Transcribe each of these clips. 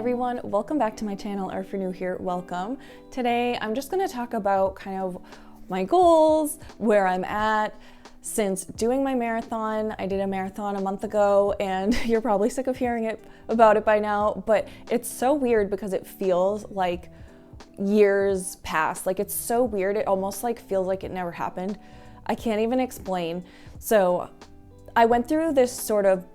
everyone, welcome back to my channel, or if you're new here, welcome. Today I'm just going to talk about kind of my goals, where I'm at since doing my marathon. I did a marathon a month ago and you're probably sick of hearing about it by now, but it's so weird because it feels like years passed. Like, it's so weird, it almost like feels like it never happened. I can't even explain. So I went through this sort of,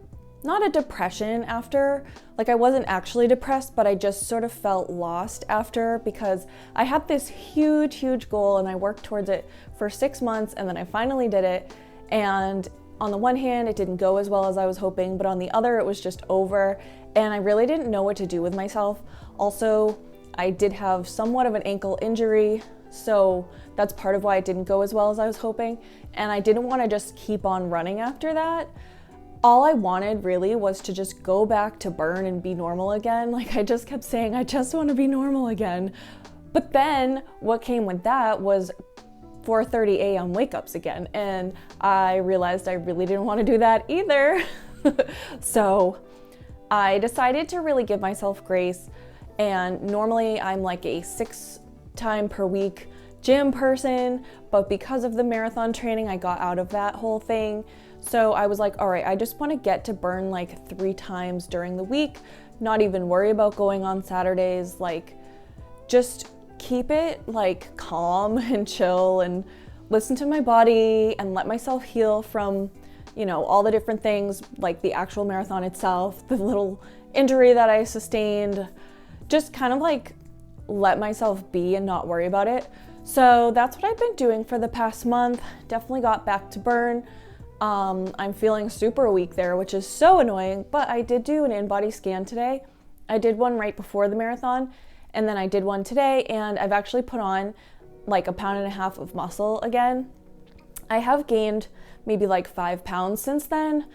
not a depression after, like I wasn't actually depressed, but I just sort of felt lost after, because I had this huge goal and I worked towards it for 6 months and then I finally did it. And on the one hand, it didn't go as well as I was hoping, but on the other, it was just over and I really didn't know what to do with myself. Also, I did have somewhat of an ankle injury, so that's part of why it didn't go as well as I was hoping. And I didn't want to just keep on running after that. All I wanted really was to just go back to burn and be normal again. Like, I just kept saying, I just want to be normal again. But then what came with that was 4:30 a.m. wake-ups again. And I realized I really didn't want to do that either. So I decided to really give myself grace. And normally I'm like a 6 time per week gym person, but because of the marathon training, I got out of that whole thing. So I was like, all right, I just want to get to burn like 3 times during the week, not even worry about going on Saturdays, like just keep it like calm and chill and listen to my body and let myself heal from, you know, all the different things, like the actual marathon itself, the little injury that I sustained, just kind of like let myself be and not worry about it. So that's what I've been doing for the past month. Definitely got back to burn. I'm feeling super weak there, which is so annoying, but I did do an in-body scan today. I did one right before the marathon, and then I did one today, and I've actually put on like 1.5 pounds of muscle again. I have gained maybe like 5 pounds since then.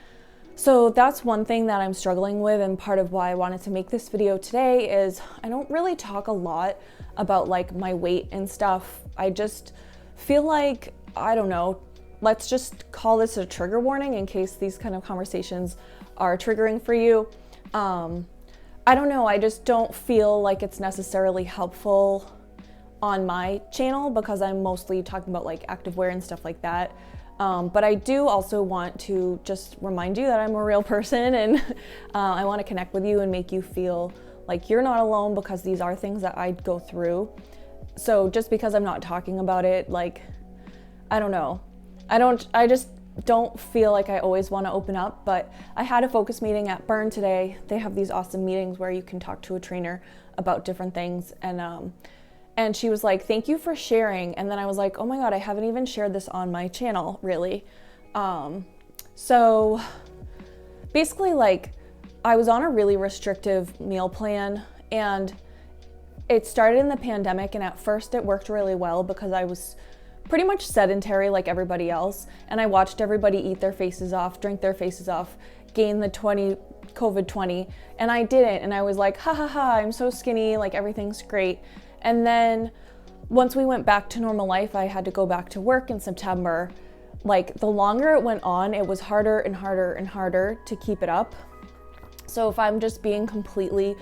So that's one thing that I'm struggling with, and part of why I wanted to make this video today is I don't really talk a lot about like my weight and stuff. I just feel like, I don't know, let's just call this a trigger warning in case these kind of conversations are triggering for you. I don't know, I just don't feel like it's necessarily helpful on my channel because I'm mostly talking about like activewear and stuff like that. But I do also want to just remind you that I'm a real person, and I want to connect with you and make you feel like you're not alone, because these are things that I go through. So just because I'm not talking about it, like, I don't know. I just don't feel like I always want to open up, but I had a focus meeting at Burn today. They have these awesome meetings where you can talk to a trainer about different things, and she was like, thank you for sharing. And then I was like, oh my God, I haven't even shared this on my channel, really. So basically, like, I was on a really restrictive meal plan, and it started in the pandemic, and at first it worked really well because I was pretty much sedentary like everybody else, and I watched everybody eat their faces off, drink their faces off, gain the COVID-20, and I didn't, and I was like, ha ha ha, I'm so skinny, like everything's great. And then once we went back to normal life, I had to go back to work in September. Like, the longer it went on, it was harder and harder and harder to keep it up. So if I'm just being completely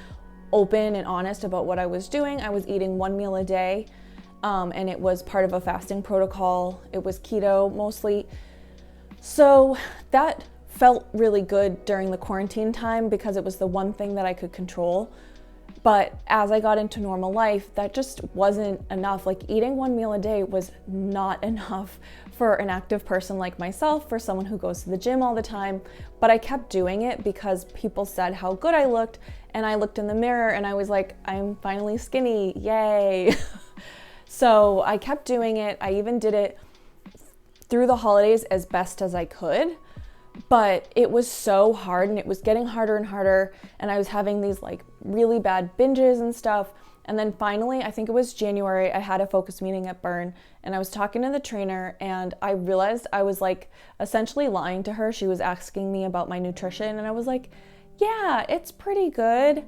open and honest about what I was doing, I was eating 1 meal a day. And it was part of a fasting protocol. It was keto mostly. So that felt really good during the quarantine time because it was the one thing that I could control. But as I got into normal life, that just wasn't enough. Like, eating 1 meal a day was not enough for an active person like myself, for someone who goes to the gym all the time. But I kept doing it because people said how good I looked, and I looked in the mirror and I was like, I'm finally skinny, yay. So I kept doing it. I even did it through the holidays as best as I could, but it was so hard, and it was getting harder and harder, and I was having these like really bad binges and stuff. And then finally, I think it was January, I had a focus meeting at Burn, and I was talking to the trainer, and I realized I was like essentially lying to her. She was asking me about my nutrition, and I was like, yeah, it's pretty good.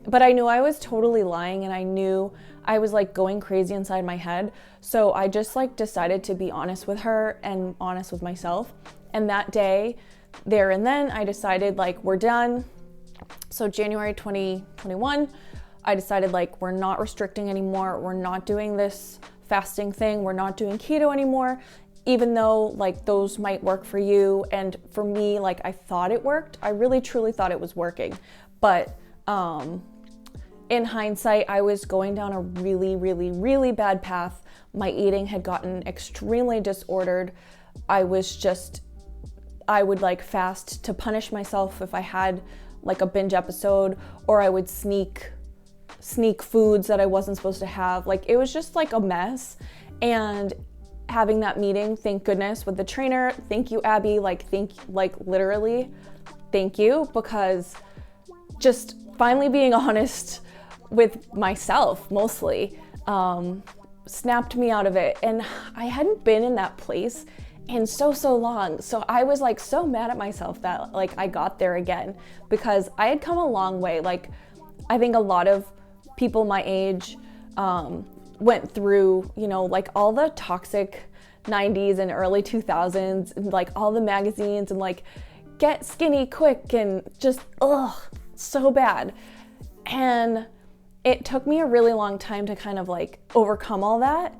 But I knew I was totally lying, and I knew I was like going crazy inside my head. So I just like decided to be honest with her and honest with myself. And that day, there and then, I decided like, we're done. So January 2021, I decided like, we're not restricting anymore. We're not doing this fasting thing. We're not doing keto anymore, even though like those might work for you. And for me, like I thought it worked. I really truly thought it was working. But in hindsight, I was going down a really, really, really bad path. My eating had gotten extremely disordered. I would like fast to punish myself if I had like a binge episode, or I would sneak foods that I wasn't supposed to have. Like it was just like a mess. And having that meeting, thank goodness, with the trainer, thank you, Abby, literally thank you, because just finally being honest with myself mostly snapped me out of it. And I hadn't been in that place in so long. So I was like so mad at myself that like I got there again, because I had come a long way. Like I think a lot of people my age went through, you know, like all the toxic 90s and early 2000s and like all the magazines and like get skinny quick and just so bad. And it took me a really long time to kind of like overcome all that.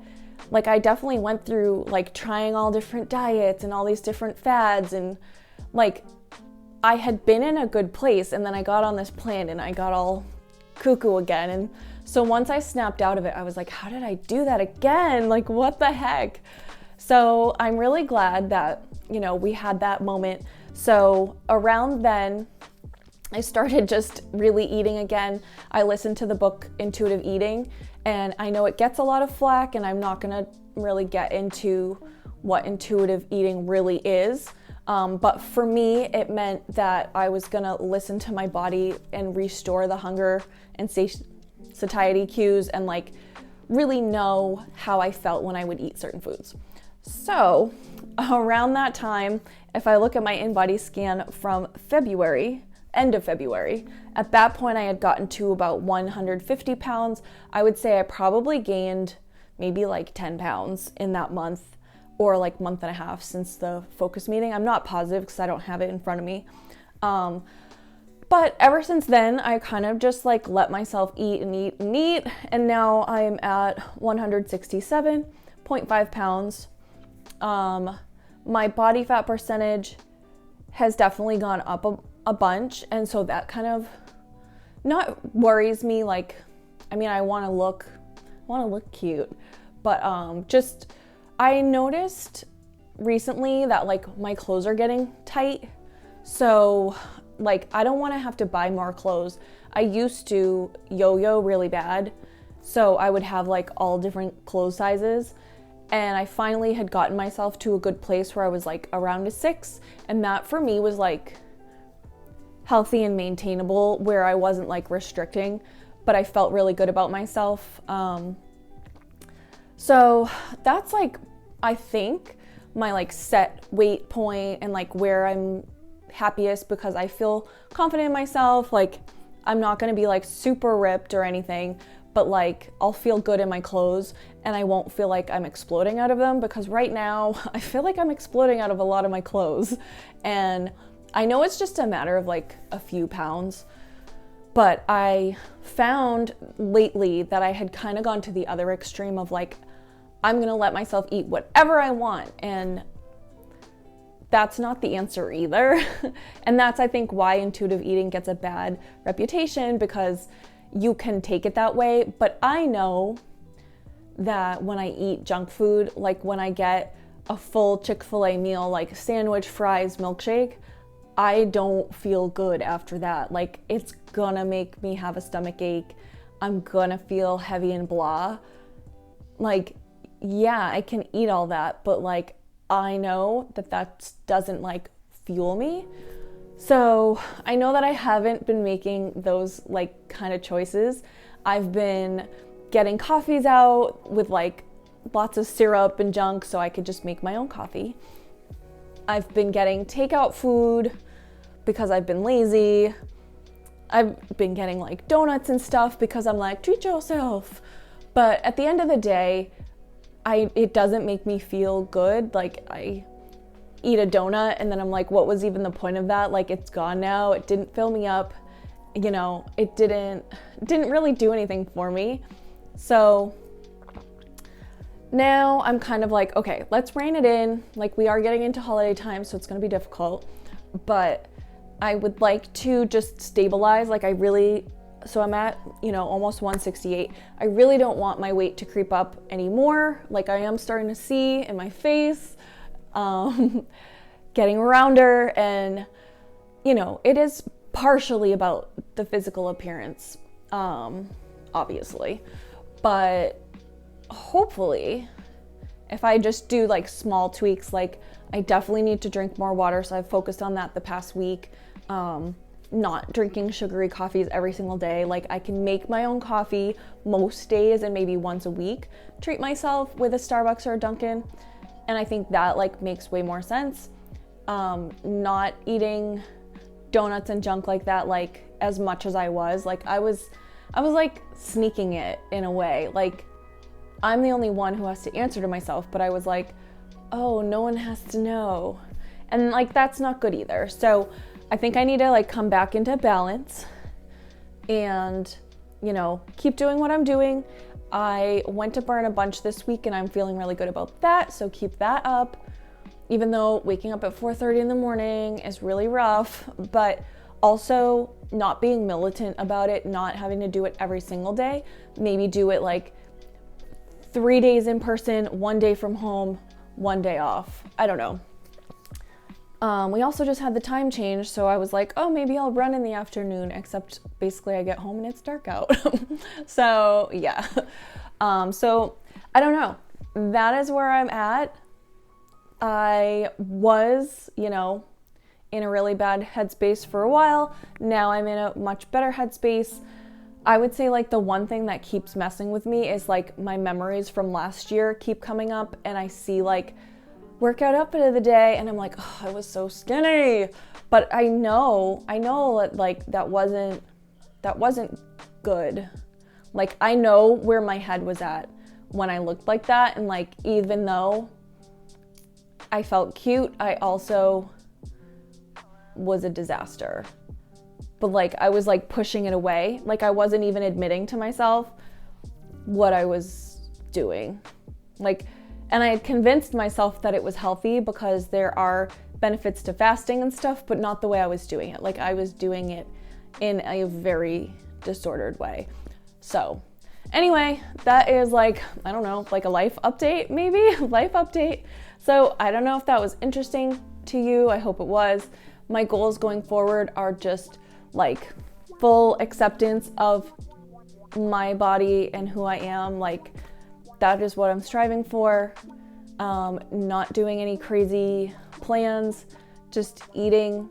Like I definitely went through like trying all different diets and all these different fads, and like I had been in a good place, and then I got on this plan and I got all cuckoo again. And so once I snapped out of it, I was like, how did I do that again? Like what the heck? So I'm really glad that, you know, we had that moment. So around then, I started just really eating again. I listened to the book Intuitive Eating, and I know it gets a lot of flack, and I'm not gonna really get into what intuitive eating really is. But for me, it meant that I was gonna listen to my body and restore the hunger and satiety cues and like really know how I felt when I would eat certain foods. So around that time, if I look at my in-body scan from February, end of February, at that point I had gotten to about 150 pounds. I would say I probably gained maybe like 10 pounds in that month, or like month and a half since the focus meeting. I'm not positive because I don't have it in front of me. But ever since then, I kind of just like let myself eat and eat and eat. And now I'm at 167.5 pounds. My body fat percentage has definitely gone up a bunch. And so that kind of not worries me. Like, I mean, I want to look cute, but just I noticed recently that like my clothes are getting tight. So like I don't want to have to buy more clothes. I used to yo-yo really bad, so I would have like all different clothes sizes, and I finally had gotten myself to a good place where I was like around a 6, and that for me was like healthy and maintainable, where I wasn't like restricting, but I felt really good about myself. So that's like, I think my like set weight point and like where I'm happiest, because I feel confident in myself. Like I'm not going to be like super ripped or anything, but like I'll feel good in my clothes and I won't feel like I'm exploding out of them, because right now I feel like I'm exploding out of a lot of my clothes. And I know it's just a matter of like a few pounds, but I found lately that I had kind of gone to the other extreme of like, I'm going to let myself eat whatever I want. And that's not the answer either. And that's, I think, why intuitive eating gets a bad reputation, because you can take it that way. But I know that when I eat junk food, like when I get a full Chick-fil-A meal, like sandwich, fries, milkshake, I don't feel good after that. Like it's gonna make me have a stomach ache. I'm gonna feel heavy and blah. Like, yeah, I can eat all that, but like I know that doesn't like fuel me. So I know that I haven't been making those like kind of choices. I've been getting coffees out with like lots of syrup and junk so I could just make my own coffee. I've been getting takeout food because I've been lazy. I've been getting like donuts and stuff because I'm like, treat yourself. But at the end of the day, it doesn't make me feel good. Like I eat a donut and then I'm like, what was even the point of that? Like it's gone now. It didn't fill me up. you know, it didn't really do anything for me. So now I'm kind of like, okay, let's rein it in. Like, we are getting into holiday time, so it's gonna be difficult, but I would like to just stabilize. Like, so I'm at, you know, almost 168. I really don't want my weight to creep up anymore. Like, I am starting to see in my face, getting rounder, and, you know, it is partially about the physical appearance, obviously, but hopefully if I just do like small tweaks, like I definitely need to drink more water, so I've focused on that the past week. Not drinking sugary coffees every single day. Like, I can make my own coffee most days and maybe once a week treat myself with a Starbucks or a Dunkin', and I think that like makes way more sense. Not eating donuts and junk like that, like as much as I was like sneaking it in a way. Like, I'm the only one who has to answer to myself, but I was like, oh, no one has to know. And like, that's not good either. So I think I need to like come back into balance and, you know, keep doing what I'm doing. I went to burn a bunch this week and I'm feeling really good about that. So keep that up, even though waking up at 4:30 in the morning is really rough, but also not being militant about it, not having to do it every single day. Maybe do it like 3 days in person, 1 day from home, 1 day off. I don't know. We also just had the time change, so I was like, oh, maybe I'll run in the afternoon, except basically I get home and it's dark out. So yeah. So I don't know. That is where I'm at. I was, you know, in a really bad headspace for a while. Now I'm in a much better headspace. I would say like the one thing that keeps messing with me is like my memories from last year keep coming up, and I see like workout outfit of the day and I'm like, oh, I was so skinny. But I know that like that wasn't good. Like, I know where my head was at when I looked like that, and like, even though I felt cute, I also was a disaster. But like, I was like pushing it away. Like, I wasn't even admitting to myself what I was doing. Like, and I had convinced myself that it was healthy because there are benefits to fasting and stuff, but not the way I was doing it. Like, I was doing it in a very disordered way. So anyway, that is like, I don't know, like a life update, maybe? Life update. So I don't know if that was interesting to you. I hope it was. My goals going forward are just like full acceptance of my body and who I am. Like, that is what I'm striving for. Not doing any crazy plans, just eating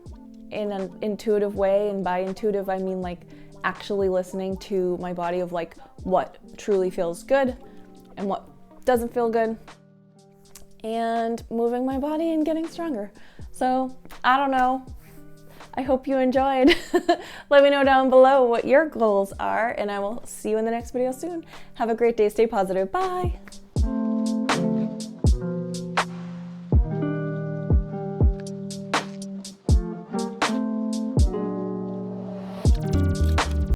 in an intuitive way. And by intuitive, I mean like actually listening to my body of like what truly feels good and what doesn't feel good, and moving my body and getting stronger. So I don't know. I hope you enjoyed. Let me know down below what your goals are, and I will see you in the next video soon. Have a great day. Stay positive. Bye.